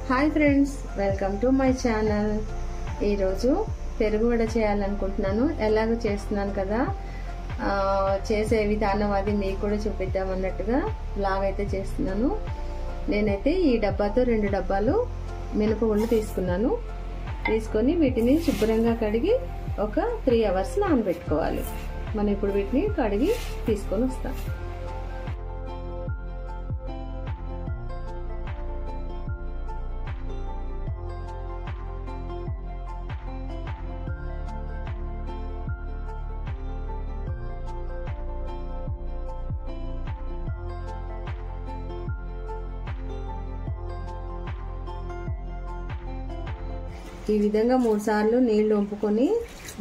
Hi friends, welcome to my channel. ఈరోజు పెరుగు వడ చేయాలనుకుంటున్నాను. ఎలాగో చేస్తున్నాను కదా, చేసే విధానం అది మీకు కూడా చూపిద్దామన్నట్టుగా బ్లాగ్ అయితే చేస్తున్నాను. నేనైతే ఈ డబ్బాతో 2 డబ్బాలు మినపగుళ్ళు తీసుకున్నాను. తీసుకొని వీటిని శుభ్రంగా కడిగి ఒక 3 అవర్స్ నానబెట్టుకోవాలి. మనం ఇప్పుడు వీటిని కడిగి తీసుకొని వస్తాం. ఈ విధంగా 3 సార్లు నీళ్లు వంపుకొని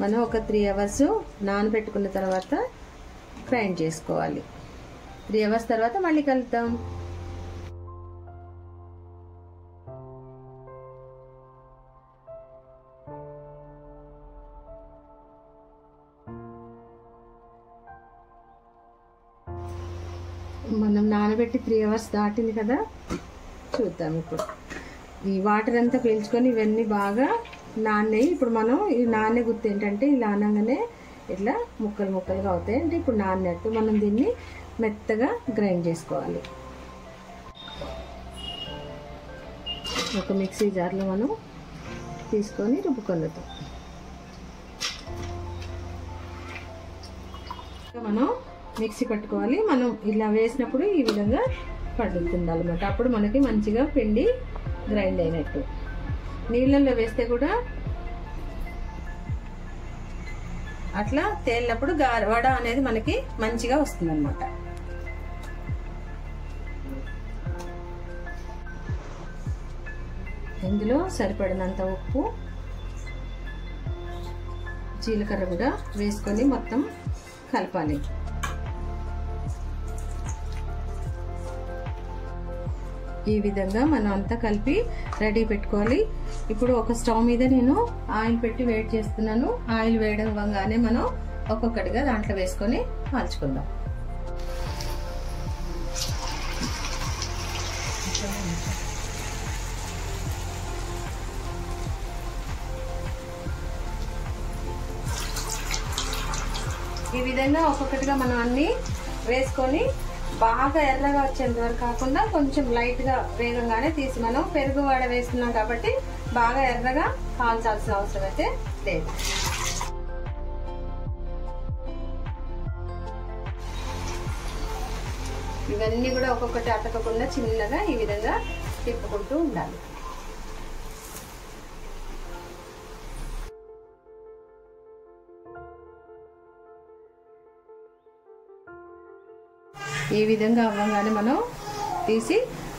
మనం ఒక 3 అవర్స్ నానబెట్టుకున్న తర్వాత గ్రైండ్ చేసుకోవాలి. 3 అవర్స్ తర్వాత మళ్ళీ కలుద్దాం. మనం నానబెట్టి 3 అవర్స్ దాటింది కదా, చూద్దాం. ఇప్పుడు ఈ వాటర్ అంతా పీల్చుకొని ఇవన్నీ బాగా నాన్నాయి. ఇప్పుడు మనం ఈ నానే గుర్తు ఏంటంటే, ఇలా అనగానే ఇట్లా ముక్కలు ముక్కలుగా అవుతాయి. అంటే ఇప్పుడు నాన్నట్టు మనం దీన్ని మెత్తగా గ్రైండ్ చేసుకోవాలి. ఒక మిక్సీ జార్లో మనం తీసుకొని రుబ్బుకొందుతాం. మనం మిక్సీ పట్టుకోవాలి. మనం ఇలా వేసినప్పుడు ఈ విధంగా పడుతుంది అన్నమాట. అప్పుడు మనకి మంచిగా పిండి గ్రైండ్ అయినట్టు. నీళ్ళల్లో వేస్తే కూడా అట్లా తేలినప్పుడు వడ అనేది మనకి మంచిగా వస్తుంది అన్నమాట. ఇందులో సరిపడినంత ఉప్పు, జీలకర్ర కూడా వేసుకొని మొత్తం కలపాలి. ఈ విధంగా మనం అంతా కలిపి రెడీ పెట్టుకోవాలి. ఇప్పుడు ఒక స్టవ్ మీద నేను ఆయిల్ పెట్టి వేడి చేస్తున్నాను. ఆయిల్ వేయడంగానే మనం ఒక్కొక్కటిగా దాంట్లో వేసుకొని కాల్చుకుందాం. ఈ విధంగా ఒక్కొక్కటిగా మనం అన్ని వేసుకొని బాగా ఎర్రగా వచ్చేంత వరకు కాకుండా కొంచెం లైట్ గా వేగంగానే తీసి, మనం పెరుగు వడ వేస్తున్నాం కాబట్టి బాగా ఎర్రగా కాల్చాల్సిన అవసరం అయితే లేదు. ఇవన్నీ కూడా ఒక్కొక్కటి అతకకుండా చిన్నగా ఈ విధంగా తిప్పుకుంటూ ఉండాలి. ఈ విధంగా అవ్వగానే మనం తీసి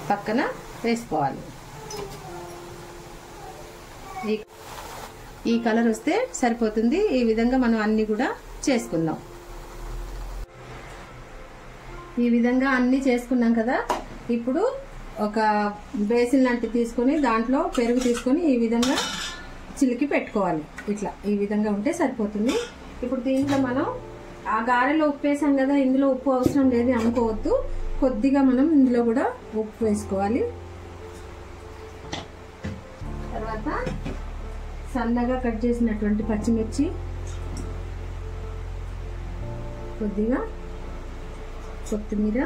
పక్కన వేసుకోవాలి. ఈ కలర్ వస్తే సరిపోతుంది. ఈ విధంగా మనం అన్ని కూడా చేసుకుందాం. ఈ విధంగా అన్ని చేసుకున్నాం కదా, ఇప్పుడు ఒక బేసిన్ లాంటివి తీసుకొని దాంట్లో పెరుగు తీసుకొని ఈ విధంగా చిలికి పెట్టుకోవాలి. ఇట్లా ఈ విధంగా ఉంటే సరిపోతుంది. ఇప్పుడు దీంట్లో మనం ఆ గారెలో ఉప్పు వేసాం కదా, ఇందులో ఉప్పు అవసరం లేదు అనుకోవద్దు. కొద్దిగా మనం ఇందులో కూడా ఉప్పు వేసుకోవాలి. తర్వాత సన్నగా కట్ చేసినటువంటి పచ్చిమిర్చి, కొద్దిగా కొత్తిమీర,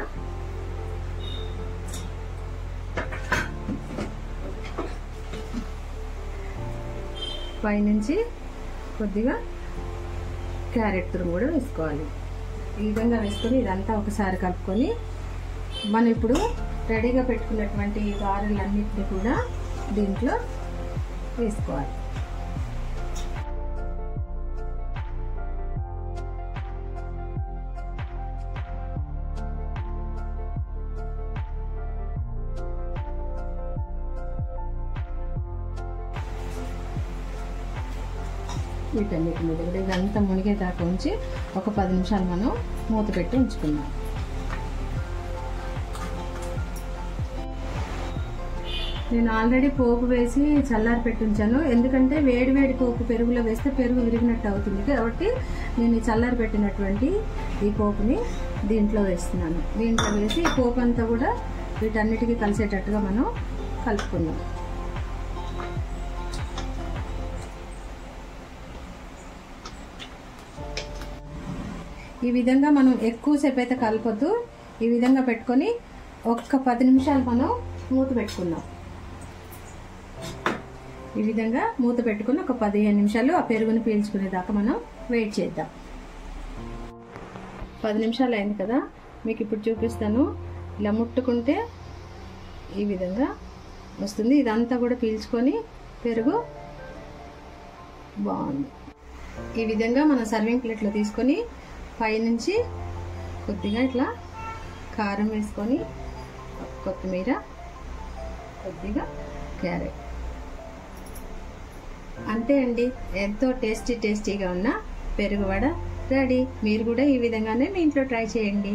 పైనుంచి కొద్దిగా క్యారెట్ తురుము కూడా వేసుకోవాలి. ఈ విధంగా వేసుకొని ఇదంతా ఒకసారి కలుపుకొని మనం ఇప్పుడు రెడీగా పెట్టుకున్నటువంటి గారెలన్నింటినీ కూడా దీంట్లో వేసుకోవాలి. వీటన్నిటి మీద కూడా ఇదంతా మునిగేదాకా ఉంచి ఒక 10 నిమిషాలు మనం మూత పెట్టి ఉంచుకుందాం. నేను ఆల్రెడీ పోపు వేసి చల్లారి పెట్టి ఉంచాను. ఎందుకంటే వేడి వేడి పోపు పెరుగులో వేస్తే పెరుగు విరిగినట్టు అవుతుంది కాబట్టి నేను చల్లారి పెట్టినటువంటి ఈ పోపుని దీంట్లో వేస్తున్నాను. దీంట్లో వేసి ఈ పోపు అంతా కూడా వీటన్నిటికీ కలిసేటట్టుగా మనం కలుపుకుందాం. ఈ విధంగా మనం ఎక్కువసేపు అయితే కలపొద్దు. ఈ విధంగా పెట్టుకొని ఒక్క 10 నిమిషాలు మనం మూత పెట్టుకుందాం. ఈ విధంగా మూత పెట్టుకుని ఒక 15 నిమిషాలు ఆ పెరుగుని పీల్చుకునేదాకా మనం వెయిట్ చేద్దాం. 10 నిమిషాలు అయింది కదా, మీకు ఇప్పుడు చూపిస్తాను. ఇలా ముట్టుకుంటే ఈ విధంగా వస్తుంది. ఇదంతా కూడా పీల్చుకొని పెరుగు బాగుంది. ఈ విధంగా మనం సర్వింగ్ ప్లేట్లో తీసుకొని పైనుంచి కొద్దిగా ఇట్లా కారం వేసుకొని, కొత్తిమీర, కొద్దిగా క్యారెట్, అంతే అండి. ఎంతో టేస్టీగా ఉన్న పెరుగు వడ రెడీ. మీరు కూడా ఈ విధంగానే మీ ఇంట్లో ట్రై చేయండి.